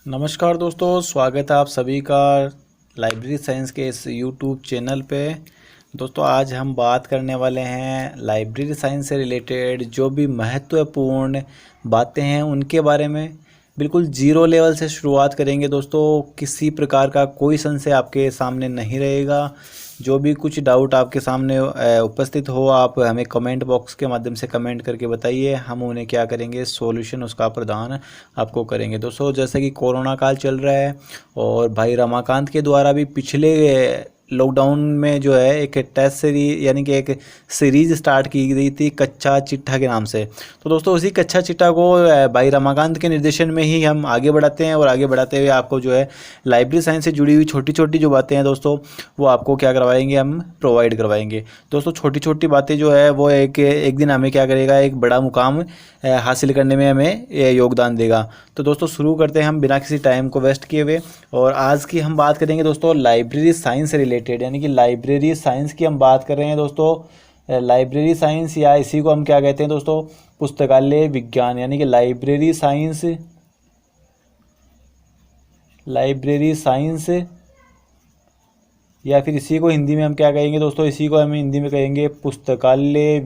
नमस्कार दोस्तों, स्वागत है आप सभी का लाइब्रेरी साइंस के इस यूट्यूब चैनल पे। दोस्तों आज हम बात करने वाले हैं लाइब्रेरी साइंस से रिलेटेड जो भी महत्वपूर्ण बातें हैं उनके बारे में। बिल्कुल ज़ीरो लेवल से शुरुआत करेंगे दोस्तों, किसी प्रकार का कोई संशय आपके सामने नहीं रहेगा। जो भी कुछ डाउट आपके सामने उपस्थित हो आप हमें कमेंट बॉक्स के माध्यम से कमेंट करके बताइए, हम उन्हें क्या करेंगे, सॉल्यूशन उसका प्रदान आपको करेंगे। दोस्तों जैसे कि कोरोना काल चल रहा है और भाई रमाकांत के द्वारा भी पिछले लॉकडाउन में जो है एक टेस्ट सीरीज यानी कि एक सीरीज स्टार्ट की गई थी कच्चा चिट्ठा के नाम से। तो दोस्तों उसी कच्चा चिट्ठा को भाई रमाकांत के निर्देशन में ही हम आगे बढ़ाते हैं और आगे बढ़ाते हुए आपको जो है लाइब्रेरी साइंस से जुड़ी हुई छोटी छोटी जो बातें हैं दोस्तों वो आपको क्या करवाएंगे, हम प्रोवाइड करवाएंगे। दोस्तों छोटी छोटी बातें जो है वो एक दिन हमें क्या करेगा, एक बड़ा मुकाम हासिल करने में हमें योगदान देगा। तो दोस्तों शुरू करते हैं हम बिना किसी टाइम को वेस्ट किए हुए। और आज की हम बात करेंगे दोस्तों लाइब्रेरी साइंस से रिलेटेड, यानी कि लाइब्रेरी साइंस की हम बात कर रहे हैं दोस्तों। लाइब्रेरी साइंस या इसी को हम क्या कहते हैं दोस्तों, पुस्तकालय विज्ञान, यानी कि लाइब्रेरी साइंस या फिर इसी को हिंदी में हम क्या कहेंगे दोस्तों, इसी को हम हिंदी में कहेंगे पुस्तकालय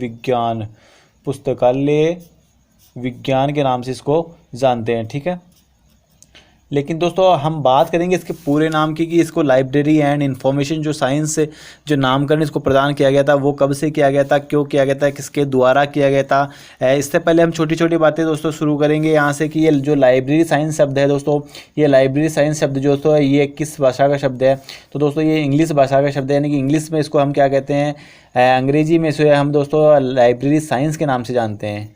विज्ञान के नाम से इसको जानते हैं, ठीक है। लेकिन दोस्तों हम बात करेंगे इसके पूरे नाम की कि इसको लाइब्रेरी एंड इंफॉर्मेशन जो साइंस से जो नामकरण इसको प्रदान किया गया था वो कब से किया गया था, क्यों किया गया था, किसके द्वारा किया गया था। इससे पहले हम छोटी छोटी बातें दोस्तों शुरू करेंगे यहाँ से कि ये जो लाइब्रेरी साइंस शब्द है दोस्तों, ये लाइब्रेरी साइंस शब्द जो दोस्तों है ये किस भाषा का शब्द है। तो दोस्तों ये इंग्लिश भाषा का शब्द है, यानी कि इंग्लिश में इसको हम क्या कहते हैं, अंग्रेजी में इसे हम दोस्तों लाइब्रेरी साइंस के नाम से जानते हैं,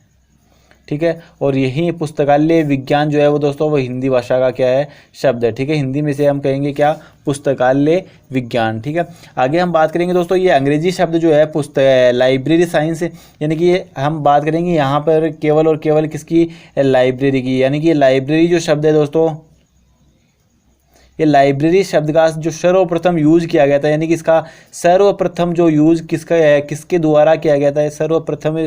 ठीक है। और यही पुस्तकालय विज्ञान जो है वो दोस्तों वो हिंदी भाषा का क्या है, शब्द है, ठीक है। हिंदी में से हम कहेंगे क्या, पुस्तकालय विज्ञान, ठीक है। आगे हम बात करेंगे दोस्तों ये अंग्रेजी शब्द जो है लाइब्रेरी साइंस, यानी कि हम बात करेंगे यहाँ पर केवल और केवल किसकी, लाइब्रेरी की। यानी कि लाइब्रेरी जो शब्द है दोस्तों, ये लाइब्रेरी शब्द का जो सर्वप्रथम यूज किया गया था, यानी कि इसका सर्वप्रथम जो यूज किसका है, किसके द्वारा किया गया था, सर्वप्रथम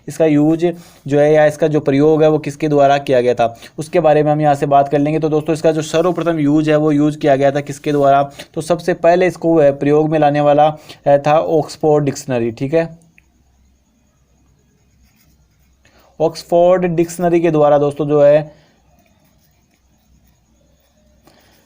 इसका यूज जो है या इसका जो प्रयोग है वो किसके द्वारा किया गया था, उसके बारे में हम यहाँ से बात कर लेंगे। तो दोस्तों इसका जो सर्वप्रथम यूज है वो यूज किया गया था किसके द्वारा, तो सबसे पहले इसको प्रयोग में लाने वाला था ऑक्सफोर्ड डिक्शनरी, ठीक है। ऑक्सफोर्ड डिक्शनरी के द्वारा दोस्तों जो है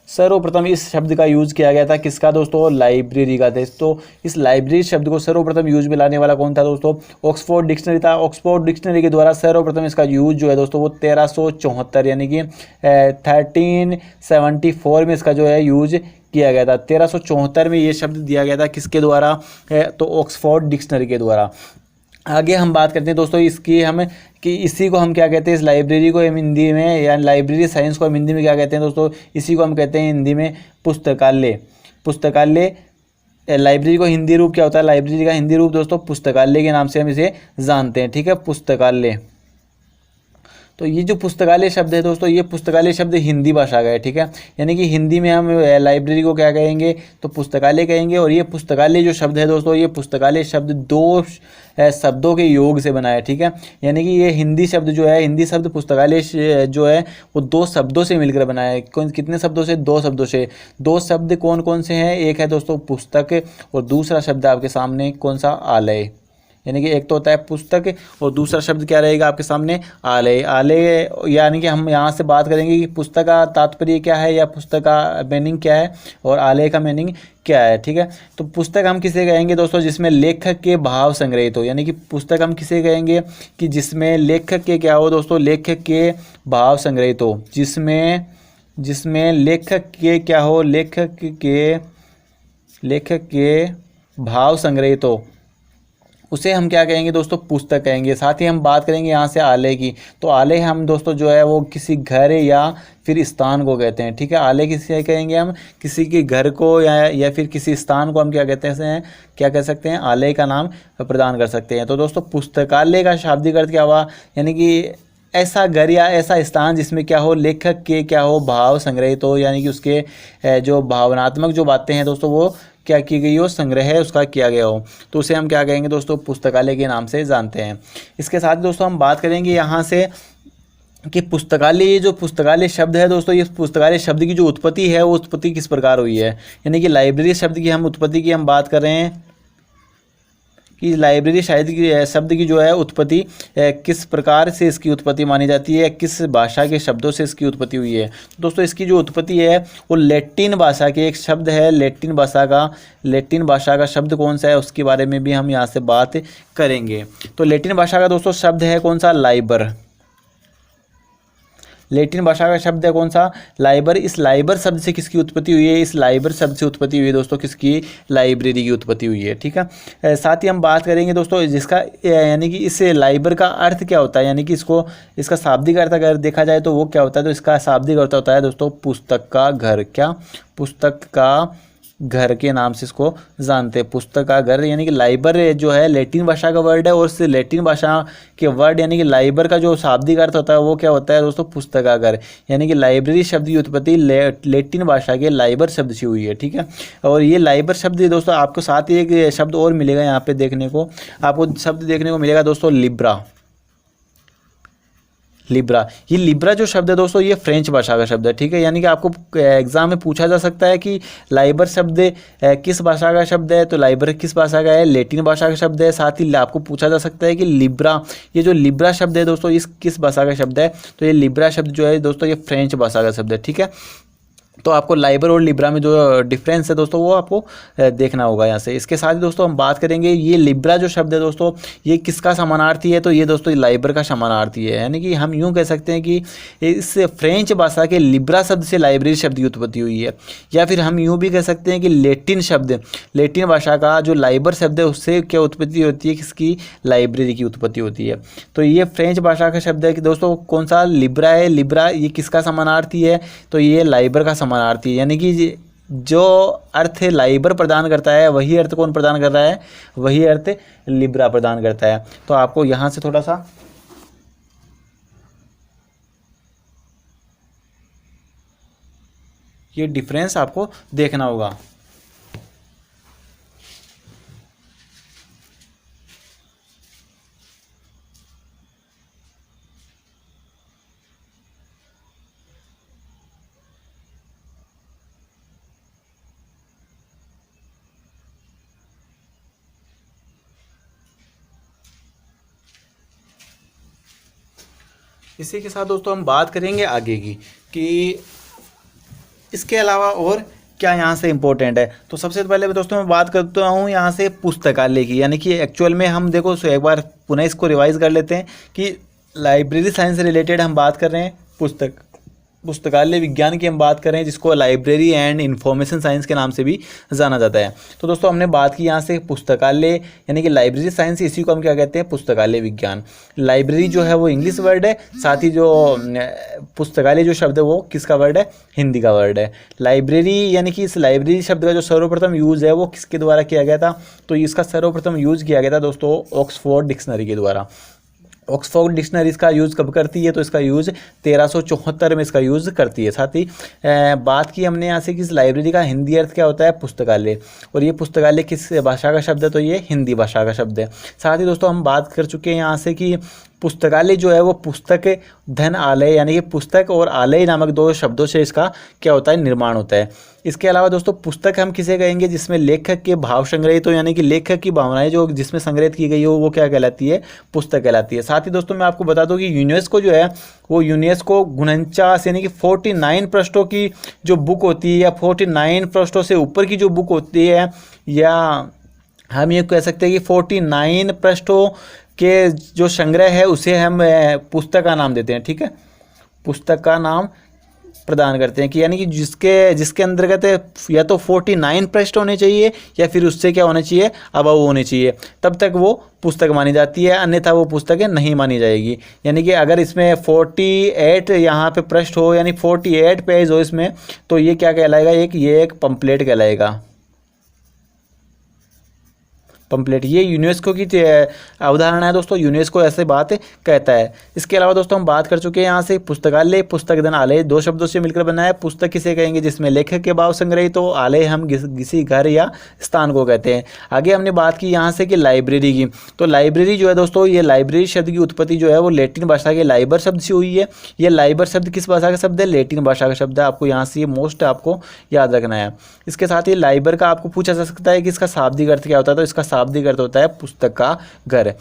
सर्वप्रथम इस शब्द का यूज किया गया था, किसका दोस्तों, लाइब्रेरी का। तो इस लाइब्रेरी शब्द को सर्वप्रथम यूज में लाने वाला कौन था दोस्तों, ऑक्सफोर्ड डिक्शनरी था। ऑक्सफोर्ड डिक्शनरी के द्वारा सर्वप्रथम इसका यूज जो है दोस्तों वो 1374 यानी कि 1374 में इसका जो है यूज किया गया था। 1374 में ये शब्द दिया गया था किसके द्वारा, तो ऑक्सफोर्ड डिक्शनरी के द्वारा। आगे हम बात करते हैं दोस्तों इसकी, हम कि इसी को हम क्या कहते हैं, इस लाइब्रेरी को हम हिंदी में या लाइब्रेरी साइंस को हम हिंदी में क्या कहते हैं दोस्तों, इसी को हम कहते हैं हिंदी में पुस्तकालय। लाइब्रेरी को हिंदी रूप क्या होता है, लाइब्रेरी का हिंदी रूप दोस्तों पुस्तकालय के नाम से हम इसे जानते हैं, ठीक है, पुस्तकालय। तो ये जो पुस्तकालय शब्द है दोस्तों, ये पुस्तकालय शब्द हिंदी भाषा का है, ठीक है। यानी कि हिंदी में हम लाइब्रेरी को क्या कहेंगे, तो पुस्तकालय कहेंगे। और ये पुस्तकालय जो शब्द है दोस्तों, ये पुस्तकालय शब्द दो शब्दों के योग से बना है, ठीक है। यानी कि ये हिंदी शब्द जो है, हिंदी शब्द पुस्तकालय जो है वो दो शब्दों से मिलकर बना है। कितने शब्दों से, दो शब्दों से। दो शब्द कौन कौन से हैं, एक है दोस्तों पुस्तक और दूसरा शब्द आपके सामने कौन सा, आलय। यानी कि एक तो होता है पुस्तक और दूसरा शब्द क्या रहेगा आपके सामने, आलय। यानी कि हम यहाँ से बात करेंगे कि पुस्तक का तात्पर्य क्या है या पुस्तक का मीनिंग क्या है और आलय का मीनिंग क्या है, ठीक है। तो पुस्तक हम किसे कहेंगे दोस्तों, जिसमें लेखक के भाव संग्रहित हो। यानी कि पुस्तक हम किसे कहेंगे कि जिसमें लेखक के क्या हो दोस्तों, लेखक के भाव संग्रहित हो। जिसमें लेखक के क्या हो, लेखक के भाव संग्रहित हो, उसे हम क्या कहेंगे दोस्तों, पुस्तक कहेंगे। साथ ही हम बात करेंगे यहाँ से आलय की। तो आलय हम दोस्तों जो है वो किसी घर या फिर स्थान को कहते हैं, ठीक है। आलय किसे कहेंगे हम, किसी के घर को या फिर किसी स्थान को हम क्या कहते हैं, क्या कह सकते हैं, आलय का नाम प्रदान कर सकते हैं। तो दोस्तों पुस्तकालय का शाब्दिक अर्थ क्या हुआ, यानी कि ऐसा घर या ऐसा स्थान जिसमें क्या हो, लेखक के क्या हो, भाव संग्रहित हो। यानी कि उसके जो भावनात्मक जो बातें हैं दोस्तों वो क्या की गई हो, संग्रह उसका किया गया हो, तो उसे हम क्या कहेंगे दोस्तों, पुस्तकालय के नाम से जानते हैं। इसके साथ दोस्तों हम बात करेंगे यहाँ से कि पुस्तकालय, ये जो पुस्तकालय शब्द है दोस्तों, ये पुस्तकालय शब्द की जो उत्पत्ति है वो उत्पत्ति किस प्रकार हुई है। यानी कि लाइब्रेरी शब्द की हम उत्पत्ति की हम बात कर रहे हैं कि लाइब्रेरी शब्द की जो है उत्पत्ति किस प्रकार से इसकी उत्पत्ति मानी जाती है, किस भाषा के शब्दों से इसकी उत्पत्ति हुई है। दोस्तों इसकी जो उत्पत्ति है वो लैटिन भाषा के एक शब्द है, लैटिन भाषा का शब्द कौन सा है उसके बारे में भी हम यहाँ से बात करेंगे। तो लैटिन भाषा का दोस्तों शब्द है कौन सा, लाइबर। लैटिन भाषा का शब्द है कौन सा, लाइबर। इस लाइबर शब्द से किसकी उत्पत्ति हुई है, इस लाइबर शब्द से उत्पत्ति हुई है दोस्तों किसकी, लाइब्रेरी की उत्पत्ति हुई है। ठीक है, साथ ही हम बात करेंगे दोस्तों जिसका यानी कि इस लाइबर का अर्थ क्या होता है, यानी कि इसका शाब्दिक अर्थ अगर देखा जाए तो वो क्या होता है, तो इसका शाब्दिक अर्थ होता है दोस्तों पुस्तक का घर। क्या, पुस्तक का घर के नाम से इसको जानते हैं, पुस्तक का घर। यानी कि लाइबर जो है लैटिन भाषा का वर्ड है और इस लैटिन भाषा के वर्ड यानी कि लाइबर का जो शाब्दिक अर्थ होता है वो क्या होता है दोस्तों, पुस्तक का घर। यानी कि लाइब्रेरी शब्द की उत्पत्ति लैटिन भाषा के लाइबर शब्द से हुई है। ठीक है, और ये लाइबर शब्द दोस्तों आपको साथ ही एक शब्द और मिलेगा यहाँ पे देखने को, आपको शब्द देखने को मिलेगा दोस्तों लिब्रा। लिब्रा, ये लिब्रा जो शब्द है दोस्तों ये फ्रेंच भाषा का शब्द है। ठीक है, यानी कि आपको एग्जाम में पूछा जा सकता है कि लाइबर शब्द किस भाषा का शब्द है, तो लाइबर किस भाषा का है, लैटिन भाषा का शब्द है। साथ ही आपको पूछा जा सकता है कि लिब्रा, ये जो लिब्रा शब्द है दोस्तों इस किस भाषा का शब्द है, तो ये लिब्रा शब्द जो है दोस्तों ये फ्रेंच भाषा का शब्द है। ठीक है, तो आपको लाइबर और लिब्रा में जो डिफरेंस है दोस्तों वो आपको देखना होगा यहाँ से। इसके साथ ही दोस्तों हम बात करेंगे ये लिब्रा जो शब्द है दोस्तों ये किसका समानार्थी है, तो ये दोस्तों लाइबर का समानार्थी है। यानी कि हम यूँ कह सकते हैं कि इस फ्रेंच भाषा के लिब्रा शब्द से लाइब्रेरी शब्द की उत्पत्ति हुई है, या फिर हम यूँ भी कह सकते हैं कि लैटिन भाषा का जो लाइबर शब्द है उससे क्या उत्पत्ति होती है, किसकी, लाइब्रेरी की उत्पत्ति होती है। तो ये फ्रेंच भाषा का शब्द है कि दोस्तों कौन सा, लिब्रा है। लिब्रा ये किसका समानार्थी है, तो ये लाइबर का समानार्थी है। यानी कि जो अर्थ लाइबर प्रदान करता है वही अर्थ कौन प्रदान कर रहा है, वही अर्थ लिब्रा प्रदान करता है। तो आपको यहां से थोड़ा सा ये डिफरेंस आपको देखना होगा। इसी के साथ दोस्तों हम बात करेंगे आगे की कि इसके अलावा और क्या यहाँ से इम्पोर्टेंट है। तो सबसे पहले दोस्तों मैं बात करता हूँ यहाँ से पुस्तकालय की, यानी कि एक्चुअल में हम देखो एक बार पुनः इसको रिवाइज कर लेते हैं कि लाइब्रेरी साइंस से रिलेटेड हम बात कर रहे हैं, पुस्तकालय विज्ञान की हम बात करें जिसको लाइब्रेरी एंड इंफॉर्मेशन साइंस के नाम से भी जाना जाता है। तो दोस्तों हमने बात की यहाँ से पुस्तकालय यानी कि लाइब्रेरी साइंस, इसी को हम क्या कहते हैं, पुस्तकालय विज्ञान। लाइब्रेरी जो है वो इंग्लिश वर्ड है, साथ ही जो पुस्तकालय जो शब्द है वो किसका वर्ड है, हिंदी का वर्ड है। लाइब्रेरी यानी कि इस लाइब्रेरी शब्द का जो सर्वप्रथम यूज़ है वो किसके द्वारा किया गया था, तो इसका सर्वप्रथम यूज़ किया गया था दोस्तों ऑक्सफोर्ड डिक्शनरी के द्वारा। ऑक्सफोर्ड डिक्शनरी इसका यूज़ कब करती है, तो इसका यूज़ 1374 में इसका यूज़ करती है। साथ ही बात की हमने यहाँ से कि इस लाइब्रेरी का हिंदी अर्थ क्या होता है, पुस्तकालय, और ये पुस्तकालय किस भाषा का शब्द है, तो ये हिंदी भाषा का शब्द है। साथ ही दोस्तों हम बात कर चुके हैं यहाँ से कि पुस्तकालय जो है वो पुस्तक धन आलय यानी कि पुस्तक और आलय नामक दो शब्दों से इसका क्या होता है, निर्माण होता है। इसके अलावा दोस्तों पुस्तक हम किसे कहेंगे, जिसमें लेखक के भाव संग्रहित हो, यानी कि लेखक की भावनाएं जो जिसमें संग्रहित की गई हो वो क्या कहलाती है, पुस्तक कहलाती है। साथ ही दोस्तों मैं आपको बता दूं कि यूनेस्को जो है वो यूनेस्को 49 यानी कि 49 पृष्ठों की जो बुक होती है, या 49 पृष्ठों से ऊपर की जो बुक होती है, या हम ये कह सकते हैं कि 49 पृष्ठों के जो संग्रह है उसे हम पुस्तक का नाम देते हैं। ठीक है, पुस्तक का नाम प्रदान करते हैं कि यानी कि जिसके अंतर्गत या तो 49 पृष्ठ होने चाहिए या फिर उससे क्या होना चाहिए, अबव होने चाहिए, तब तक वो पुस्तक मानी जाती है, अन्यथा वो पुस्तकें नहीं मानी जाएगी। यानी कि अगर इसमें 48 यहाँ पे पृष्ठ हो यानी 48 पेज हो इसमें, तो ये क्या कहलाएगा, ये एक पंपलेट कहलाएगा, पम्पलेट। ये यूनेस्को की अवधारणा है दोस्तों, यूनेस्को ऐसे बात कहता है। इसके अलावा दोस्तों हम बात कर चुके हैं यहाँ से पुस्तकालय, पुस्तक धन आलय, दो शब्दों से मिलकर बना है। पुस्तक किसे कहेंगे? जिसमें लेखक के भाव संग्रहित हो। आलय हम किसी घर या स्थान को कहते हैं। आगे हमने बात की यहाँ से कि लाइब्रेरी की, तो लाइब्रेरी जो है दोस्तों, ये लाइब्रेरी शब्द की उत्पत्ति जो है वो लैटिन भाषा के लाइबर शब्द से हुई है। ये लाइबर शब्द किस भाषा का शब्द है? लैटिन भाषा का शब्द है। आपको यहाँ से ये मोस्ट आपको याद रखना है। इसके साथ ही लाइबर का आपको पूछा जा सकता है कि इसका शाब्दिक अर्थ क्या होता है, तो इसका शाब्दिक अर्थ होता है पुस्तक का घर।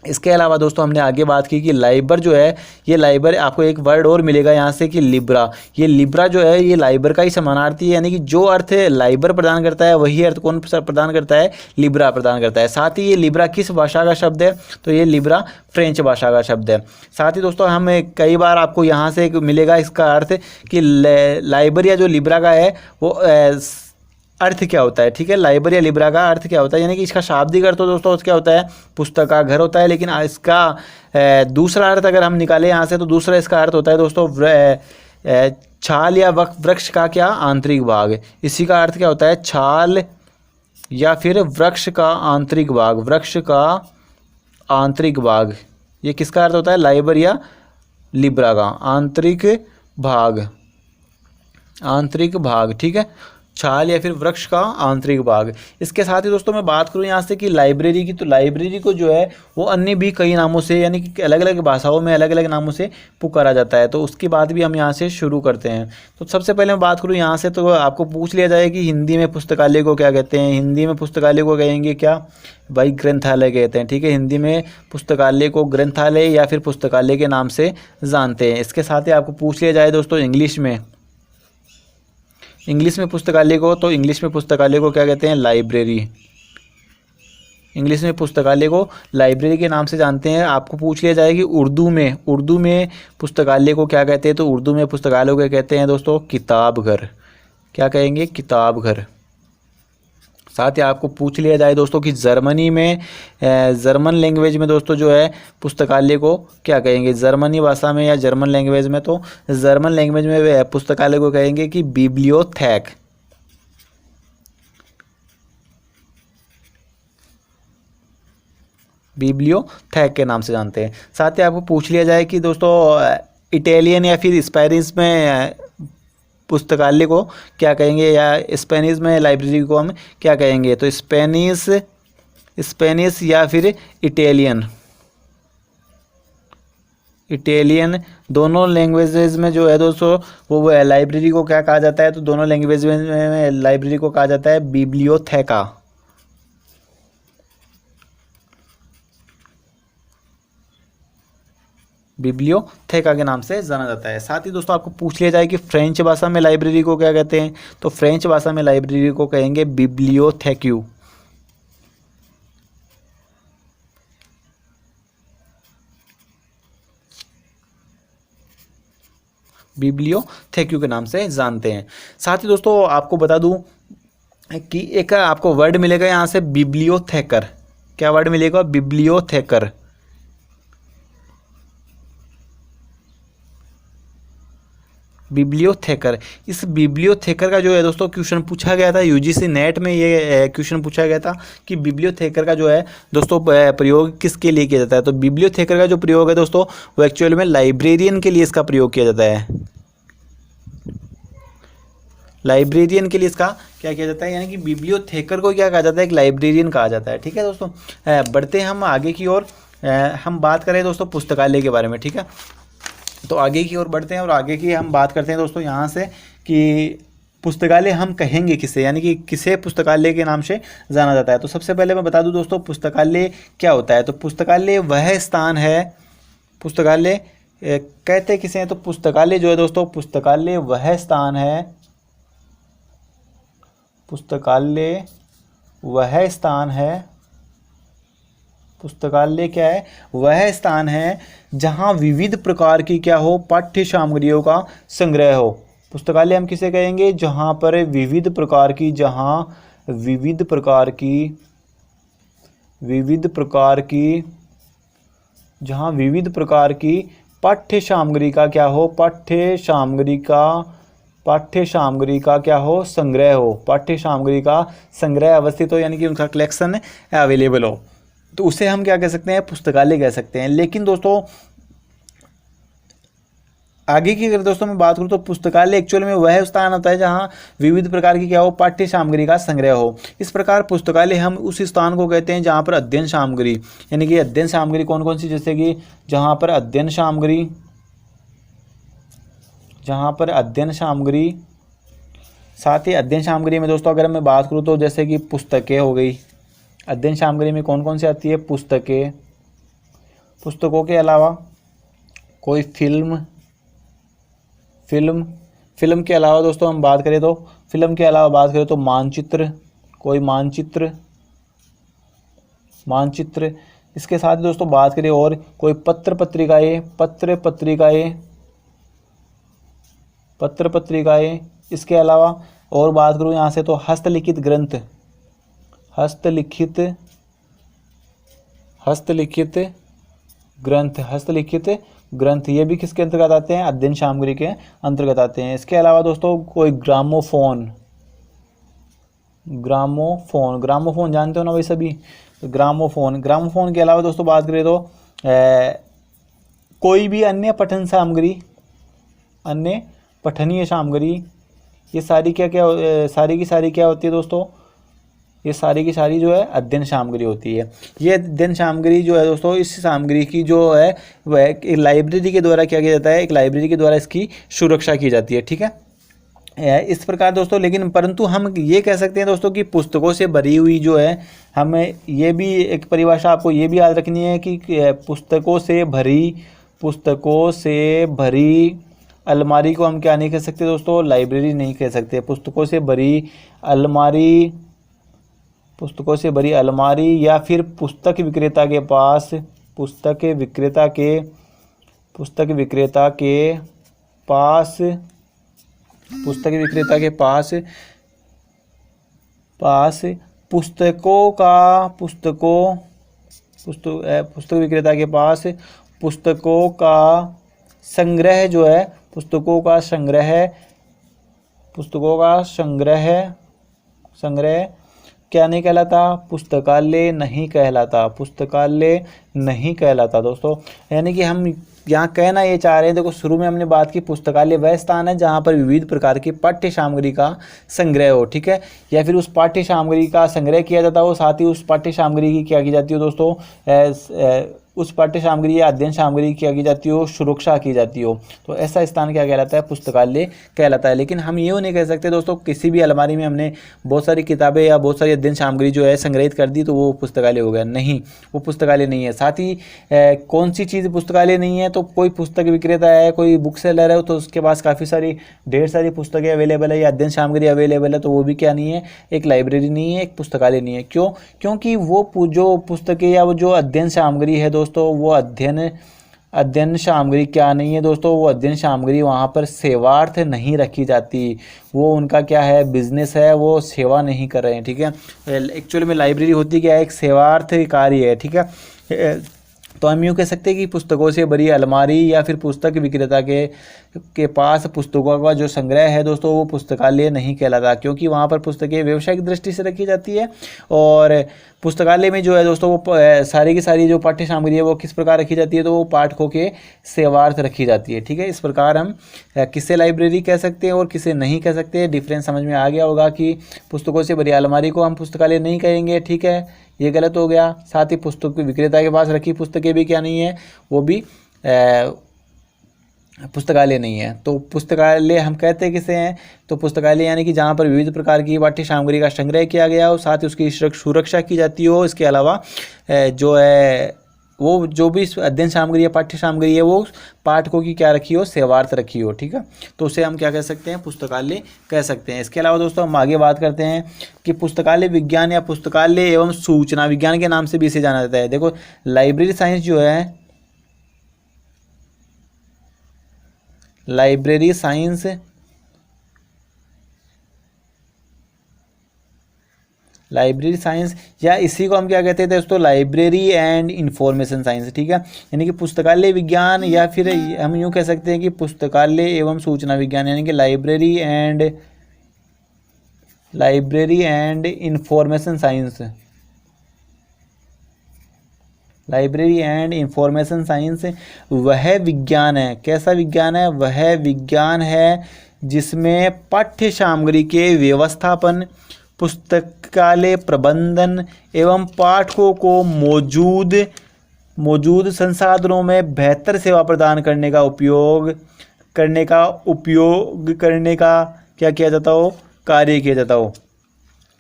इसके अलावा दोस्तों हमने आगे बात की कि लाइबर जो है, ये लाइबर आपको एक वर्ड और मिलेगा यहाँ से कि लिब्रा। ये लिब्रा जो है ये लाइबर का ही समानार्थी है, यानी कि जो अर्थ लाइबर प्रदान करता है वही अर्थ कौन प्रदान करता है? लिब्रा प्रदान करता है। साथ ही ये लिब्रा किस भाषा का शब्द है? तो ये लिब्रा फ्रेंच भाषा का शब्द है। साथ ही दोस्तों हम कई बार आपको यहाँ से मिलेगा इसका अर्थ कि लाइबर या जो लिब्रा का है वो अर्थ क्या होता है, ठीक है। लाइबर या लिब्रा का अर्थ क्या होता है, यानी कि इसका शाब्दिक अर्थ तो दोस्तों क्या होता है? पुस्तक का घर होता है। लेकिन इसका दूसरा अर्थ अगर हम निकालें यहाँ से, तो दूसरा इसका अर्थ होता है दोस्तों छाल या वृक्ष का क्या? आंतरिक भाग। इसी का अर्थ क्या होता है? छाल या फिर वृक्ष का आंतरिक भाग, वृक्ष का आंतरिक भाग। ये किसका अर्थ होता है? लाइबर या लिब्रा का आंतरिक भाग, आंतरिक भाग, ठीक है। छाल या फिर वृक्ष का आंतरिक भाग। इसके साथ ही दोस्तों मैं बात करूं यहाँ से कि लाइब्रेरी की, तो लाइब्रेरी को जो है वो अन्य भी कई नामों से, यानी कि अलग अलग भाषाओं में अलग अलग नामों से पुकारा जाता है। तो उसकी बात भी हम यहाँ से शुरू करते हैं। तो सबसे पहले मैं बात करूँ यहाँ से, तो आपको पूछ लिया जाए कि हिंदी में पुस्तकालय को क्या कहते हैं? हिंदी में पुस्तकालय को कहेंगे क्या भाई? ग्रंथालय कहते हैं, ठीक है। हिंदी में पुस्तकालय को ग्रंथालय या फिर पुस्तकालय के नाम से जानते हैं। इसके साथ ही आपको पूछ लिया जाए दोस्तों इंग्लिश में पुस्तकालय को, तो इंग्लिश में पुस्तकालय को क्या कहते हैं? लाइब्रेरी। इंग्लिश में पुस्तकालय को लाइब्रेरी के नाम से जानते हैं। आपको पूछ लिया जाए कि उर्दू में पुस्तकालय को क्या कहते हैं? तो उर्दू में पुस्तकालय को कहते हैं दोस्तों किताब घर। क्या कहेंगे? किताब घर। साथ ही आपको पूछ लिया जाए दोस्तों कि जर्मनी में, जर्मन लैंग्वेज में दोस्तों जो है पुस्तकालय को क्या कहेंगे? जर्मनी भाषा में या जर्मन लैंग्वेज में, तो जर्मन लैंग्वेज में पुस्तकालय को कहेंगे कि बिब्लियोथेक। बिब्लियोथेक के नाम से जानते हैं। साथ ही आपको पूछ लिया जाए कि दोस्तों इटालियन या फिर स्पेनिश में पुस्तकालय को क्या कहेंगे, या स्पेनिश में लाइब्रेरी को हम क्या कहेंगे? तो स्पेनिश या फिर इटालियन दोनों लैंग्वेजेस में जो है दोस्तों वो लाइब्रेरी को क्या कहा जाता है? तो दोनों लैंग्वेज में लाइब्रेरी को कहा जाता है बिब्लियोथेका। बिब्लियोथेका के नाम से जाना जाता है। साथ ही दोस्तों आपको पूछ लिया जाए कि फ्रेंच भाषा में लाइब्रेरी को क्या कहते हैं? तो फ्रेंच भाषा में लाइब्रेरी को कहेंगे बिब्लियोथेक्यू। बिब्लियोथेक्यू के नाम से जानते हैं। साथ ही दोस्तों आपको बता दूं कि एक आपको वर्ड मिलेगा यहाँ से बिब्लियोथेकर। क्या वर्ड मिलेगा? बिब्लियोथेकर। बिब्लियोथेकर। इस बिब्लियोथेकर का जो है दोस्तों क्वेश्चन पूछा गया था यूजीसी नेट में। ये क्वेश्चन पूछा गया था कि बिब्लियोथेकर का जो है दोस्तों प्रयोग किसके लिए किया जाता है? तो बिब्लियोथेकर का जो प्रयोग है दोस्तों वो एक्चुअल में लाइब्रेरियन के लिए इसका प्रयोग किया जाता है। लाइब्रेरियन के लिए इसका क्या किया जाता है, यानी कि बिब्लियोथेकर को क्या कहा जाता है? एक लाइब्रेरियन कहा जाता है। ठीक है दोस्तों, बढ़ते हैं हम आगे की ओर। हम बात करें दोस्तों पुस्तकालय के बारे में, ठीक है। तो आगे की ओर बढ़ते हैं और आगे की हम बात करते हैं दोस्तों यहाँ से कि पुस्तकालय हम कहेंगे किसे, यानी कि किसे पुस्तकालय के नाम से जाना जाता है। तो सबसे पहले मैं बता दूं दोस्तों पुस्तकालय क्या होता है। तो पुस्तकालय वह स्थान है, पुस्तकालय कहते किसे हैं? तो पुस्तकालय जो है दोस्तों, पुस्तकालय वह स्थान है, पुस्तकालय वह स्थान है, पुस्तकालय क्या है? वह स्थान है जहाँ विविध प्रकार की क्या हो? पाठ्य सामग्रियों का संग्रह हो। पुस्तकालय हम किसे कहेंगे? जहाँ पर विविध प्रकार की, जहाँ विविध प्रकार की, जहाँ विविध प्रकार की पाठ्य सामग्री का क्या हो? पाठ्य सामग्री का पाठ्य सामग्री का क्या हो, संग्रह हो, पाठ्य सामग्री का संग्रह अवस्थित हो, यानी कि उनका कलेक्शन अवेलेबल हो, तो उसे हम क्या कह सकते हैं, पुस्तकालय कह सकते हैं। लेकिन दोस्तों आगे की अगर दोस्तों मैं बात करूँ तो पुस्तकालय एक्चुअल में वह स्थान होता है जहाँ विविध प्रकार की क्या हो, पाठ्य सामग्री का संग्रह हो। इस प्रकार पुस्तकालय हम उस स्थान को कहते हैं जहाँ पर अध्ययन सामग्री, यानी कि अध्ययन सामग्री कौन कौन सी, जैसे कि जहाँ पर अध्ययन सामग्री, जहाँ पर अध्ययन सामग्री, साथ ही अध्ययन सामग्री में दोस्तों अगर मैं बात करूँ तो जैसे कि पुस्तकें हो गई, अध्ययन सामग्री में कौन कौन सी आती है, पुस्तकें, पुस्तकों के अलावा कोई फिल्म के अलावा दोस्तों हम बात करें तो फिल्म के अलावा बात करें तो मानचित्र, कोई मानचित्र, इसके साथ दोस्तों बात करें और कोई पत्र पत्रिकाएं, इसके अलावा और बात करूँ यहाँ से तो हस्तलिखित ग्रंथ, ये भी किसके अंतर्गत आते हैं, अध्ययन सामग्री के अंतर्गत आते हैं। इसके अलावा दोस्तों कोई ग्रामोफोन जानते हो ना भाई सभी, ग्रामोफोन के अलावा दोस्तों बात करें तो कोई भी अन्य पठनीय सामग्री, ये सारी सारी की सारी क्या होती है दोस्तों, ये सारी की सारी जो है अध्ययन सामग्री होती है। ये अध्ययन सामग्री जो है दोस्तों, इस सामग्री की जो है वह एक लाइब्रेरी के द्वारा क्या किया जाता है, एक लाइब्रेरी के द्वारा इसकी सुरक्षा की जाती है, ठीक है। इस प्रकार दोस्तों, लेकिन परंतु हम ये कह सकते हैं दोस्तों कि पुस्तकों से भरी हुई जो है, हमें ये भी एक परिभाषा आपको ये भी याद रखनी है कि पुस्तकों से भरी अलमारी को हम क्या नहीं कह सकते दोस्तों, लाइब्रेरी नहीं कह सकते। पुस्तकों से भरी अलमारी या फिर पुस्तक विक्रेता के पास पुस्तकों का संग्रह जो है, पुस्तकों का संग्रह क्या नहीं कहलाता, पुस्तकालय नहीं कहलाता दोस्तों। यानी कि हम यहाँ कहना ये चाह रहे हैं, देखो शुरू में हमने बात की पुस्तकालय वह स्थान है जहाँ पर विविध प्रकार की पाठ्य सामग्री का संग्रह हो, ठीक है, या फिर उस पाठ्य सामग्री का संग्रह किया जाता हो, साथ ही उस पाठ्य सामग्री की क्या की जाती हो दोस्तों, उस पाठ्य सामग्री या अध्ययन सामग्री की क्या की जाती हो, सुरक्षा की जाती हो, तो ऐसा स्थान क्या कहलाता है, पुस्तकालय कहलाता है। लेकिन हम ये नहीं कह सकते दोस्तों किसी भी अलमारी में हमने बहुत सारी किताबें या बहुत सारी अध्ययन सामग्री जो है संग्रहित कर दी तो वो पुस्तकालय हो गया, नहीं, वो पुस्तकालय नहीं है। साथ ही कौन सी चीज़ पुस्तकालय नहीं है, तो कोई पुस्तक विक्रेता है, कोई बुक सेलर है, तो उसके पास काफ़ी सारी ढेर सारी पुस्तकें अवेलेबल है या अध्ययन सामग्री अवेलेबल है, तो वो भी क्या नहीं है, एक लाइब्रेरी नहीं है, एक पुस्तकालय नहीं है। क्यों? क्योंकि वो जो पुस्तकें या वो जो अध्ययन सामग्री है दोस्तों, वो अध्ययन सामग्री क्या नहीं है दोस्तों, वो अध्ययन सामग्री वहाँ पर सेवार्थ नहीं रखी जाती, वो उनका क्या है, बिजनेस है, वो सेवा नहीं कर रहे हैं, ठीक है। एक्चुअल में लाइब्रेरी होती क्या है, एक सेवार्थ कार्य है, ठीक है। तो हम यूँ कह सकते हैं कि पुस्तकों से भरी अलमारी या फिर पुस्तक विक्रेता के पास पुस्तकों का जो संग्रह है दोस्तों, वो पुस्तकालय नहीं कहलाता, क्योंकि वहाँ पर पुस्तकें व्यवसायिक दृष्टि से रखी जाती है। और पुस्तकालय में जो है दोस्तों, वो सारी की सारी जो पाठ्य सामग्री है वो किस प्रकार रखी जाती है, तो वो पाठकों के सेवार्थ रखी जाती है, ठीक है। इस प्रकार हम किसे लाइब्रेरी कह सकते हैं और किसे नहीं कह सकते, डिफरेंस समझ में आ गया होगा कि पुस्तकों से भरी अलमारी को हम पुस्तकालय नहीं कहेंगे, ठीक है, ये गलत हो गया। साथ ही पुस्तक विक्रेता के पास रखी पुस्तकें भी क्या नहीं है, वो भी पुस्तकालय नहीं है। तो पुस्तकालय हम कहते हैं किसे हैं, तो पुस्तकालय यानी कि जहाँ पर विविध प्रकार की पाठ्य सामग्री का संग्रह किया गया हो, साथ ही उसकी सुरक्षा की जाती हो। इसके अलावा जो है वो जो भी अध्ययन सामग्री या पाठ्य सामग्री है वो पाठकों की क्या रखी हो, सेवार्थ रखी हो, ठीक है, तो उसे हम क्या कह सकते हैं, पुस्तकालय कह सकते हैं। इसके अलावा दोस्तों हम आगे बात करते हैं कि पुस्तकालय विज्ञान या पुस्तकालय एवं सूचना विज्ञान के नाम से भी इसे जाना जाता है। देखो लाइब्रेरी साइंस जो है, लाइब्रेरी साइंस लाइब्रेरी साइंस, या इसी को हम क्या कहते थे दोस्तों, लाइब्रेरी एंड इंफॉर्मेशन साइंस, ठीक है। यानी कि पुस्तकालय विज्ञान, या फिर हम यूँ कह सकते हैं कि पुस्तकालय एवं सूचना विज्ञान, यानी कि library and information science. Library and information science वह विज्ञान है, कैसा विज्ञान है, वह विज्ञान है जिसमें पाठ्य सामग्री के व्यवस्थापन, पुस्तकालय प्रबंधन एवं पाठकों को मौजूद संसाधनों में बेहतर सेवा प्रदान करने का उपयोग करने का क्या किया जाता हो, कार्य किया जाता हो।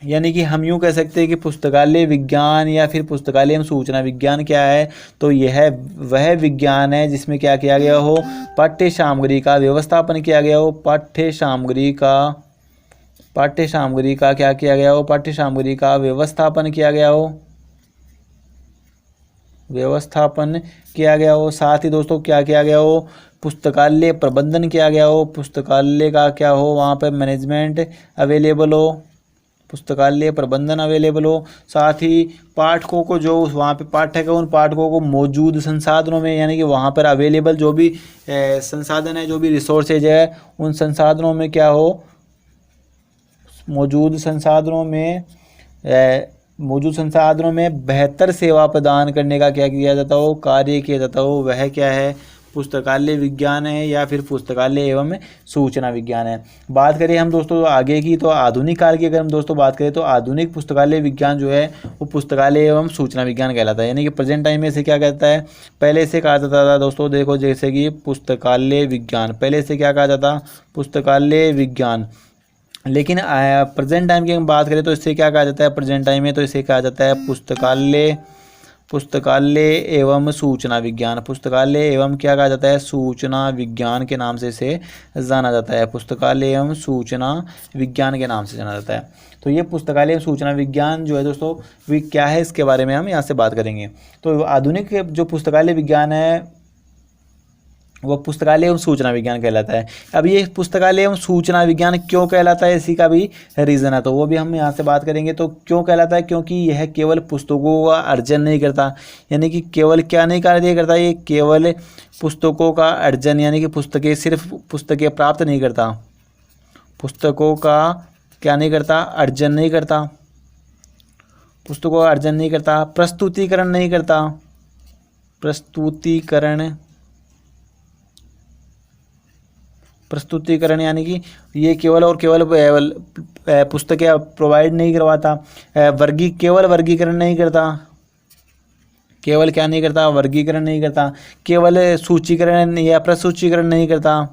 यानी कि हम यूँ कह सकते हैं कि पुस्तकालय विज्ञान या फिर पुस्तकालय एवं सूचना विज्ञान क्या है, तो यह वह विज्ञान है जिसमें क्या किया गया हो, पाठ्य सामग्री का व्यवस्थापन किया गया हो, पाठ्य सामग्री का क्या किया गया हो, पाठ्य सामग्री का व्यवस्थापन किया गया हो, साथ ही दोस्तों क्या किया गया हो, पुस्तकालय प्रबंधन किया गया हो, पुस्तकालय का क्या हो, वहाँ पर मैनेजमेंट अवेलेबल हो, पुस्तकालय प्रबंधन अवेलेबल हो, साथ ही पाठकों को जो वहाँ पे पाठक है उन पाठकों को मौजूद संसाधनों में, यानी कि वहाँ पर अवेलेबल जो भी संसाधन है, जो भी रिसोर्सेज है, उन संसाधनों में क्या हो, मौजूद संसाधनों में बेहतर सेवा प्रदान करने का क्या किया जाता हो, कार्य किया जाता हो, वह क्या है, पुस्तकालय विज्ञान है या फिर पुस्तकालय एवं सूचना विज्ञान है। बात करें हम दोस्तों आगे की, तो आधुनिक काल की अगर हम दोस्तों बात करें तो आधुनिक पुस्तकालय विज्ञान जो है वो पुस्तकालय एवं सूचना विज्ञान कहलाता है। यानी कि प्रेजेंट टाइम में से क्या कहता है, पहले से कहा जाता था दोस्तों, देखो जैसे कि पुस्तकालय विज्ञान, पहले से क्या कहा जाता, पुस्तकालय विज्ञान, लेकिन प्रेजेंट टाइम की हम बात करें तो इससे क्या कहा जाता है, प्रेजेंट टाइम में तो इसे कहा जाता है पुस्तकालय एवं सूचना विज्ञान, पुस्तकालय एवं क्या कहा जाता है, सूचना विज्ञान के नाम से इसे जाना जाता है, पुस्तकालय एवं सूचना विज्ञान के नाम से जाना जाता है। तो ये पुस्तकालय एवं सूचना विज्ञान जो है दोस्तों वे क्या है, इसके बारे में हम यहाँ से बात करेंगे। तो आधुनिक जो पुस्तकालय विज्ञान है वह पुस्तकालय एवं सूचना विज्ञान कहलाता है। अब ये पुस्तकालय एवं सूचना विज्ञान क्यों कहलाता है, इसी का भी रीज़न है, तो वो भी हम यहाँ से बात करेंगे। तो क्यों कहलाता है, क्योंकि यह केवल पुस्तकों का अर्जन नहीं करता, यानी कि केवल क्या नहीं कार्य करता, ये केवल पुस्तकों का अर्जन, यानी कि सिर्फ पुस्तकें प्राप्त नहीं करता, पुस्तकों का क्या नहीं करता, अर्जन नहीं करता, पुस्तकों का अर्जन नहीं करता, प्रस्तुतिकरण नहीं करता, प्रस्तुतिकरण यानी कि ये केवल और केवल पुस्तकें प्रोवाइड नहीं करवाता, केवल वर्गीकरण नहीं करता, केवल क्या नहीं करता, वर्गीकरण नहीं करता, केवल सूचीकरण या प्रसूचीकरण नहीं करता,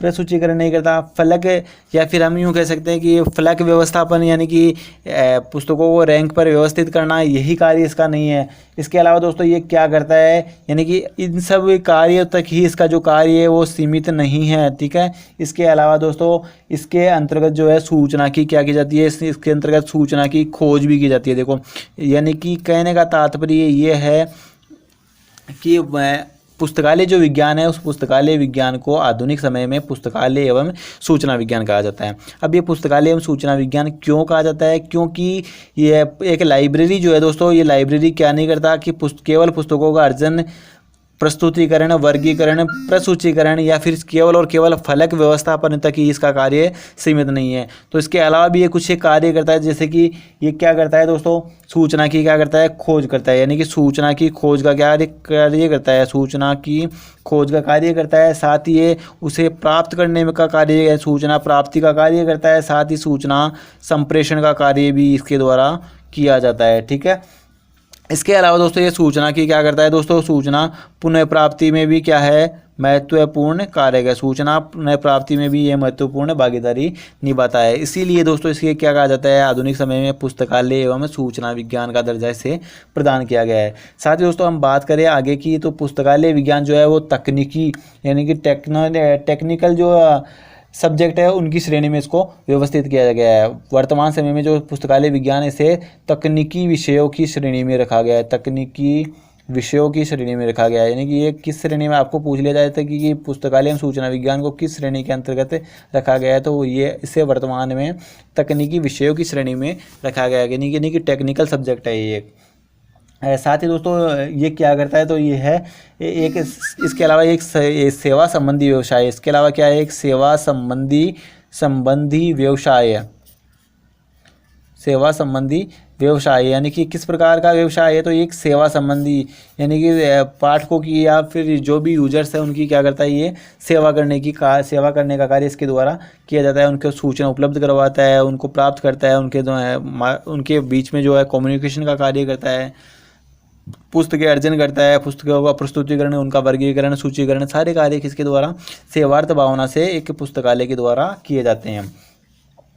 प्रसूचीकरण नहीं करता, फलक, या फिर हम यूँ कह सकते हैं कि फलक व्यवस्थापन, यानी कि पुस्तकों को रैंक पर व्यवस्थित करना, यही कार्य इसका नहीं है। इसके अलावा दोस्तों ये क्या करता है, यानी कि इन सब कार्यों तक ही इसका जो कार्य है वो सीमित नहीं है, ठीक है। इसके अलावा दोस्तों इसके अंतर्गत जो है सूचना की क्या की जाती है, इसके अंतर्गत सूचना की खोज भी की जाती है। देखो यानी कि कहने का तात्पर्य ये है कि पुस्तकालय जो विज्ञान है उस पुस्तकालय विज्ञान को आधुनिक समय में पुस्तकालय एवं सूचना विज्ञान कहा जाता है। अब ये पुस्तकालय एवं सूचना विज्ञान क्यों कहा जाता है, क्योंकि ये एक लाइब्रेरी जो है दोस्तों, ये लाइब्रेरी क्या नहीं करता कि केवल पुस्तकों का अर्जन, प्रस्तुतिकरण, वर्गीकरण, प्रसूचीकरण या फिर केवल और केवल फलक व्यवस्थापन तक ही इसका कार्य सीमित नहीं है। तो इसके अलावा भी ये कुछ कार्य करता है, जैसे कि ये क्या करता है दोस्तों, सूचना की क्या करता है, खोज करता है, यानी कि सूचना की खोज का क्या कार्य करता है, सूचना की खोज का कार्य करता है, साथ ही ये उसे प्राप्त करने में का कार्य, सूचना प्राप्ति का कार्य करता है, साथ ही सूचना संप्रेषण का कार्य भी इसके द्वारा किया जाता है, ठीक है। इसके अलावा दोस्तों ये सूचना की क्या करता है दोस्तों, सूचना पुनः प्राप्ति में भी क्या है, महत्वपूर्ण कार्य है, सूचना पुनः प्राप्ति में भी ये महत्वपूर्ण भागीदारी निभाता है। इसीलिए दोस्तों इसके क्या कहा जाता है, आधुनिक समय में पुस्तकालय एवं सूचना विज्ञान का दर्जा इसे प्रदान किया गया है। साथ ही दोस्तों हम बात करें आगे की, तो पुस्तकालय विज्ञान जो है वो तकनीकी यानी कि टेक्निकल जो सब्जेक्ट है उनकी श्रेणी में इसको व्यवस्थित किया गया है। वर्तमान समय में जो पुस्तकालय विज्ञान इसे तकनीकी विषयों की श्रेणी में रखा गया है, तकनीकी विषयों की श्रेणी में रखा गया है। यानी कि ये किस श्रेणी में आपको पूछ लिया जाता है कि पुस्तकालय एवं सूचना विज्ञान को किस श्रेणी के अंतर्गत रखा गया है, तो ये इसे वर्तमान में तकनीकी विषयों की श्रेणी में रखा गया है। यानी कि टेक्निकल सब्जेक्ट है ये। साथ ही दोस्तों ये क्या करता है, तो ये है एक, इसके अलावा एक सेवा संबंधी व्यवसाय, इसके अलावा क्या है, एक सेवा संबंधी व्यवसाय, सेवा संबंधी व्यवसाय यानी कि किस प्रकार का व्यवसाय है, तो एक सेवा संबंधी, यानी कि पाठकों की या फिर जो भी यूजर्स है उनकी क्या करता है, ये सेवा करने का कार्य इसके द्वारा किया जाता है। उनको सूचना उपलब्ध करवाता है, उनको प्राप्त करता है, उनके जो है उनके बीच में जो है कम्युनिकेशन का कार्य करता है, पुस्तकें अर्जन करता है, पुस्तकों का प्रस्तुतिकरण, उनका वर्गीकरण, सूचीकरण, सारे कार्य किसके द्वारा, सेवार्थ भावना से एक पुस्तकालय के द्वारा किए जाते हैं।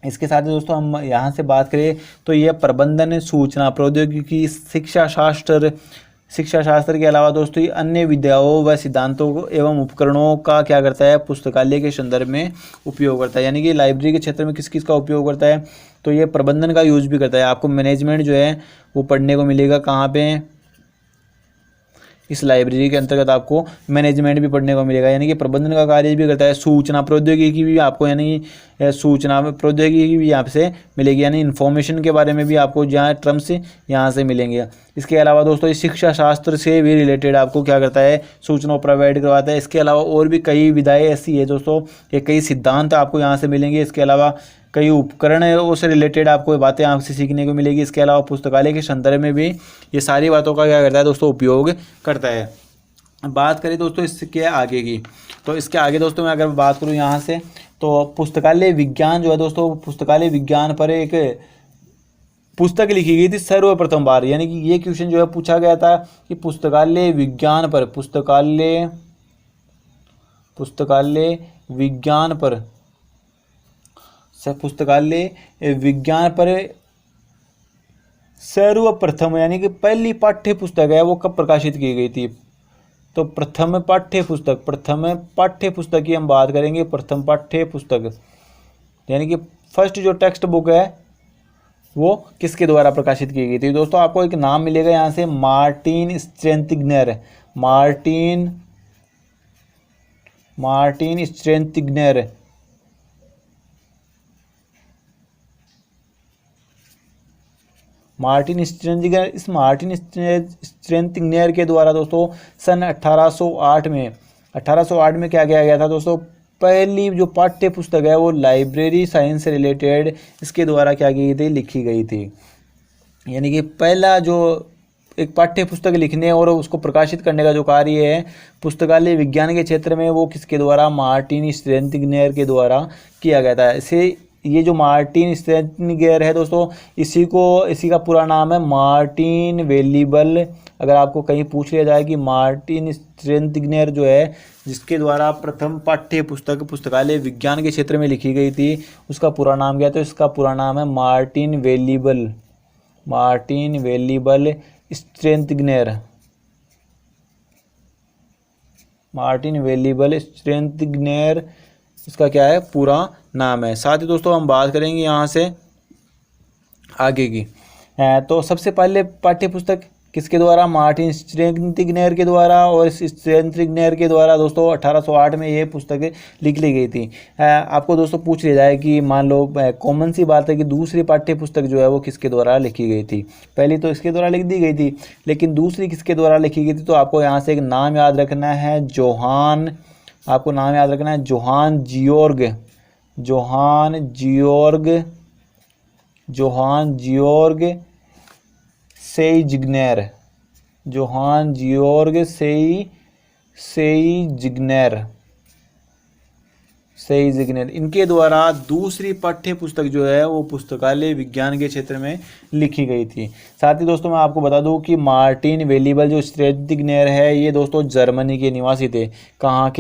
इसके साथ ही दोस्तों हम यहाँ से बात करें तो यह प्रबंधन, सूचना प्रौद्योगिकी, शिक्षा शास्त्र के अलावा दोस्तों ये अन्य विद्याओं व सिद्धांतों को एवं उपकरणों का क्या करता है, पुस्तकालय के संदर्भ में उपयोग करता है। यानी कि लाइब्रेरी के क्षेत्र में किस किस का उपयोग करता है, तो ये प्रबंधन का यूज भी करता है। आपको मैनेजमेंट जो है वो पढ़ने को मिलेगा कहाँ पे, इस लाइब्रेरी के अंतर्गत आपको मैनेजमेंट भी पढ़ने को मिलेगा, यानी कि प्रबंधन का कार्य भी करता है। सूचना प्रौद्योगिकी भी आपको, यानी सूचना प्रौद्योगिकी भी यहाँ से मिलेगी, यानी इन्फॉर्मेशन के बारे में भी आपको जहाँ टर्म्स यहाँ से मिलेंगे। इसके अलावा दोस्तों ये शिक्षा शास्त्र से भी रिलेटेड आपको क्या करता है, सूचना प्रोवाइड करवाता है। इसके अलावा और भी कई विधाएँ ऐसी है दोस्तों, ये कई सिद्धांत आपको यहाँ से मिलेंगे। इसके अलावा कई उपकरण है उससे रिलेटेड आपको बातें आपसे सीखने को मिलेगी। इसके अलावा पुस्तकालय के संदर्भ में भी ये सारी बातों का क्या करता है दोस्तों, उपयोग करता है। बात करें दोस्तों इसके आगे की, तो इसके आगे दोस्तों मैं अगर बात करूँ यहाँ से, तो पुस्तकालय विज्ञान जो है दोस्तों, पुस्तकालय विज्ञान पर एक पुस्तक लिखी गई थी सर्वप्रथम बार। यानी कि ये क्वेश्चन जो है पूछा गया था कि पुस्तकालय विज्ञान पर सर्वप्रथम यानी कि पहली पाठ्य पुस्तक है वो कब प्रकाशित की गई थी, तो प्रथम पाठ्य पुस्तक की हम बात करेंगे। प्रथम पाठ्य पुस्तक यानी कि फर्स्ट जो टेक्स्ट बुक है वो किसके द्वारा प्रकाशित की गई थी दोस्तों, आपको एक नाम मिलेगा यहाँ से, मार्टिन स्ट्रेंथिग्नेर। मार्टिन स्ट्रेंथिग्नेर। मार्टिन स्ट्रेंथिग्नेर के द्वारा दोस्तों सन 1808 में क्या किया गया था दोस्तों, पहली जो पाठ्य पुस्तक है वो लाइब्रेरी साइंस से रिलेटेड इसके द्वारा क्या की गई थी, लिखी गई थी। यानी कि पहला जो एक पाठ्य पुस्तक लिखने और उसको प्रकाशित करने का जो कार्य है पुस्तकालय विज्ञान के क्षेत्र में, वो किसके द्वारा, मार्टिन स्ट्रेंथिग्नेर के द्वारा किया गया था। इसे ये जो मार्टिन स्ट्रेंथिग्नेर है दोस्तों, इसी का पूरा नाम है मार्टिन वेलिबल। अगर आपको कहीं पूछ लिया जाए कि मार्टिन स्ट्रेंथिग्नेर जो है जिसके द्वारा प्रथम पाठ्य पुस्तक पुस्तकालय विज्ञान के क्षेत्र में लिखी गई थी उसका पूरा नाम क्या है, तो इसका पूरा नाम है मार्टिन वेलिबल स्ट्रेंथिग्नेर। मार्टिन वेलिबल स्ट्रेंथिग्नेर इसका क्या है, पूरा नाम है। साथ ही दोस्तों हम बात करेंगे यहाँ से आगे की, तो सबसे पहले पाठ्य पुस्तक किसके द्वारा, मार्टिन स्ट्रेंथिग्नेर के द्वारा, और इस स्ट्रेंथिग्नेर के द्वारा दोस्तों 1808 में ये पुस्तक लिख ली गई थी। आपको दोस्तों पूछ लिया जाए कि मान लो कॉमन सी बात है कि दूसरी पाठ्य पुस्तक जो है वो किसके द्वारा लिखी गई थी, पहली तो इसके द्वारा लिख दी गई थी लेकिन दूसरी किसके द्वारा लिखी गई थी, तो आपको यहाँ से एक नाम याद रखना है, जोहान जियोर्ग सेइजिग्नेर इनके द्वारा दूसरी पाठ्य पुस्तक जो है वो पुस्तकालय विज्ञान के क्षेत्र में लिखी गई थी। साथ ही दोस्तों मैं आपको बता दूं कि मार्टिन वेलिबल जो स्ट्रेंथिग्नेर है ये दोस्तों जर्मनी के निवासी थे। कहाँ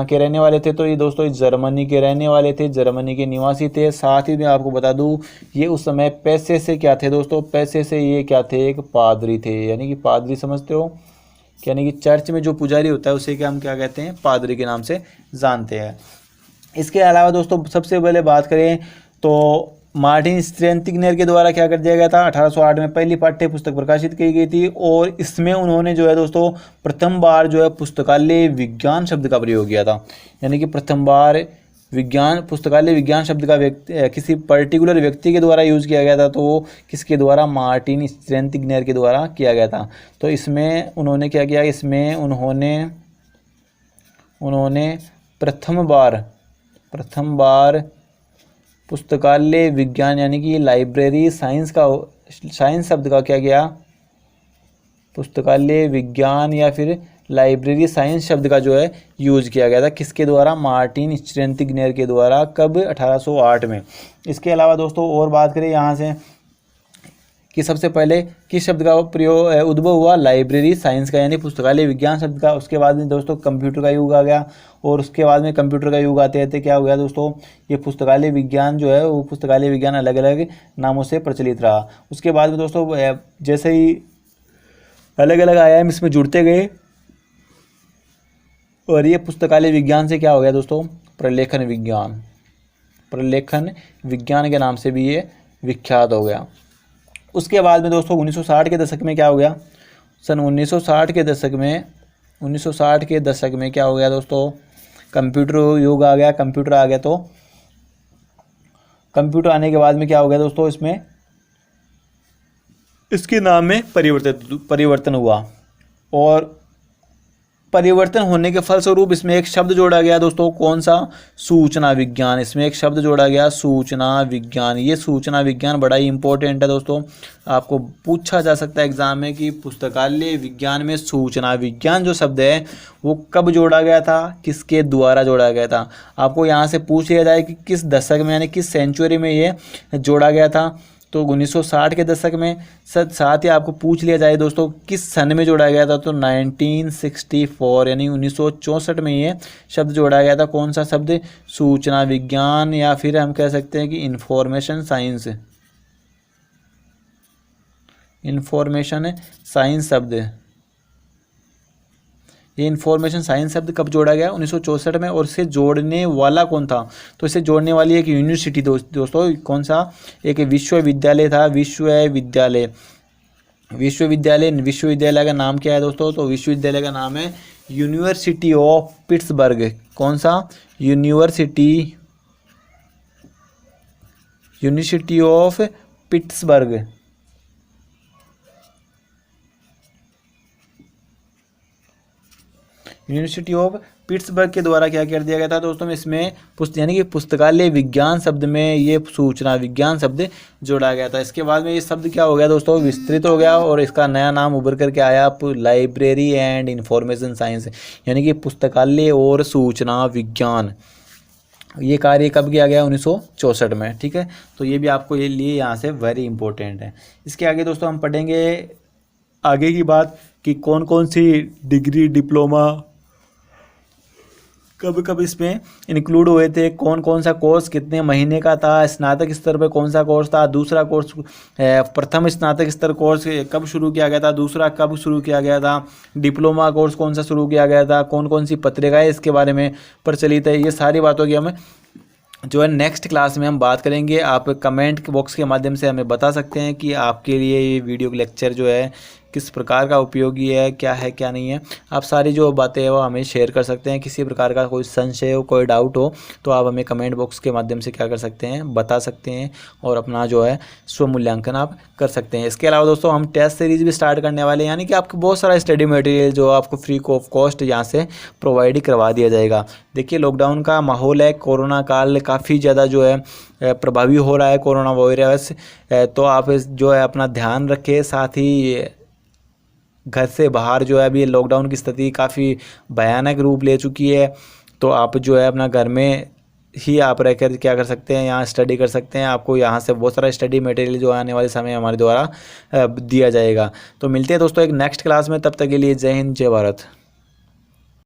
के रहने वाले थे, तो ये दोस्तों जर्मनी के रहने वाले थे, जर्मनी के निवासी थे। साथ ही मैं आपको बता दूं ये उस समय पैसे से क्या थे दोस्तों, पैसे से ये क्या थे, एक पादरी थे। यानी कि पादरी समझते हो, यानी कि चर्च में जो पुजारी होता है उसे हम क्या कहते हैं, पादरी के नाम से जानते हैं। इसके अलावा दोस्तों सबसे पहले बात करें तो मार्टिन स्ट्रेंथिगनेर के द्वारा क्या कर दिया गया था, 1808 में पहली पाठ्य पुस्तक प्रकाशित की गई थी और इसमें उन्होंने जो है दोस्तों प्रथम बार जो है पुस्तकालय विज्ञान शब्द का प्रयोग किया था। यानी कि प्रथम बार पुस्तकालय विज्ञान शब्द का किसी पर्टिकुलर व्यक्ति के द्वारा यूज़ किया गया था, तो वो किसके द्वारा, मार्टिन स्ट्रेंथिगनेर के द्वारा किया गया था। तो इसमें उन्होंने क्या किया, इसमें उन्होंने प्रथम बार पुस्तकालय विज्ञान यानी कि लाइब्रेरी साइंस शब्द का क्या किया, पुस्तकालय विज्ञान या फिर लाइब्रेरी साइंस शब्द का जो है यूज़ किया गया था। किसके द्वारा, मार्टिन स्ट्रेंथिगनेर के द्वारा। कब, 1808 में। इसके अलावा दोस्तों और बात करें यहाँ से कि सबसे पहले किस शब्द का प्रयोग उद्भव हुआ, लाइब्रेरी साइंस का यानी पुस्तकालय विज्ञान शब्द का। उसके बाद में दोस्तों कंप्यूटर का युग आ गया और उसके बाद में कंप्यूटर का युग आते आते क्या हो गया दोस्तों, ये पुस्तकालय विज्ञान जो है वो पुस्तकालय विज्ञान अलग अलग नामों से प्रचलित रहा। उसके बाद में दोस्तों जैसे ही अलग अलग आयाम इसमें जुड़ते गए और ये पुस्तकालय विज्ञान से क्या हो गया दोस्तों, प्रलेखन विज्ञान के नाम से भी ये विख्यात हो गया। उसके बाद में दोस्तों 1960 के दशक में क्या हो गया, सन 1960 के दशक में क्या हो गया दोस्तों, कंप्यूटर युग आ गया। कंप्यूटर आ गया तो कंप्यूटर आने के बाद में क्या हो गया दोस्तों, इसमें इसके नाम में परिवर्तन हुआ और परिवर्तन होने के फलस्वरूप इसमें एक शब्द जोड़ा गया दोस्तों, कौन सा, सूचना विज्ञान। इसमें एक शब्द जोड़ा गया, सूचना विज्ञान। ये सूचना विज्ञान बड़ा ही इंपॉर्टेंट है दोस्तों, आपको पूछा जा सकता है एग्जाम में कि पुस्तकालय विज्ञान में सूचना विज्ञान जो शब्द है वो कब जोड़ा गया था, किसके द्वारा जोड़ा गया था। आपको यहाँ से पूछ लिया जाए कि किस दशक में यानी किस सेंचुरी में ये जोड़ा गया था, तो 1960 के दशक में। साथ ही आपको पूछ लिया जाए दोस्तों किस सन में जोड़ा गया था, तो 1964 यानी 1964 में ये शब्द जोड़ा गया था। कौन सा शब्द, सूचना विज्ञान या फिर हम कह सकते हैं कि इंफॉर्मेशन साइंस शब्द। ये इंफॉर्मेशन साइंस शब्द कब जोड़ा गया, 1964 में। और इसे जोड़ने वाला कौन था, तो इसे जोड़ने वाली एक यूनिवर्सिटी दोस्तों, कौन सा, एक विश्वविद्यालय था। विश्वविद्यालय का नाम क्या है दोस्तों, तो विश्वविद्यालय का नाम है यूनिवर्सिटी ऑफ पिट्सबर्ग। कौन सा, university of Pittsburgh. University of Pittsburgh के द्वारा क्या कर दिया गया था दोस्तों, इसमें यानी कि पुस्तकालय विज्ञान शब्द में ये सूचना विज्ञान शब्द जोड़ा गया था। इसके बाद में ये शब्द क्या हो गया दोस्तों, विस्तृत हो गया और इसका नया नाम उभर करके आया लाइब्रेरी एंड इंफॉर्मेशन साइंस, यानी कि पुस्तकालय और सूचना विज्ञान। ये कार्य कब किया गया, 1964 में। ठीक है, तो ये भी आपको ये लिए यहाँ से वेरी इंपॉर्टेंट है। इसके आगे दोस्तों हम पढ़ेंगे आगे की बात कि कौन कौन सी डिग्री, डिप्लोमा कब कब इसमें इंक्लूड हुए थे, कौन कौन सा कोर्स कितने महीने का था, स्नातक स्तर पर कौन सा कोर्स था, दूसरा कोर्स प्रथम स्नातक स्तर कोर्स कब शुरू किया गया था, दूसरा कब शुरू किया गया था, डिप्लोमा कोर्स कौन सा शुरू किया गया था, कौन कौन सी पत्रिकाएं इसके बारे में प्रचलित है। ये सारी बातों की हमें जो है नेक्स्ट क्लास में हम बात करेंगे। आप कमेंट बॉक्स के माध्यम से हमें बता सकते हैं कि आपके लिए ये वीडियो लेक्चर जो है किस प्रकार का उपयोगी है क्या नहीं है। आप सारी जो बातें हैं वो हमें शेयर कर सकते हैं। किसी प्रकार का कोई संशय हो, कोई डाउट हो तो आप हमें कमेंट बॉक्स के माध्यम से क्या कर सकते हैं, बता सकते हैं और अपना जो है स्वमूल्यांकन आप कर सकते हैं। इसके अलावा दोस्तों हम टेस्ट सीरीज़ भी स्टार्ट करने वाले हैं, यानी कि आपको बहुत सारा स्टडी मटेरियल जो आपको फ्री ऑफ कॉस्ट यहाँ से प्रोवाइड ही करवा दिया जाएगा। देखिए लॉकडाउन का माहौल है, कोरोना काल काफ़ी ज़्यादा जो है प्रभावी हो रहा है कोरोना वायरस, तो आप जो है अपना ध्यान रखें। साथ ही घर से बाहर जो है अभी लॉकडाउन की स्थिति काफ़ी भयानक रूप ले चुकी है, तो आप जो है अपना घर में ही आप रहकर क्या कर सकते हैं, यहाँ स्टडी कर सकते हैं। आपको यहाँ से बहुत सारा स्टडी मटेरियल जो आने वाले समय हमारे द्वारा दिया जाएगा। तो मिलते हैं दोस्तों एक नेक्स्ट क्लास में, तब तक के लिए जय हिंद जय भारत।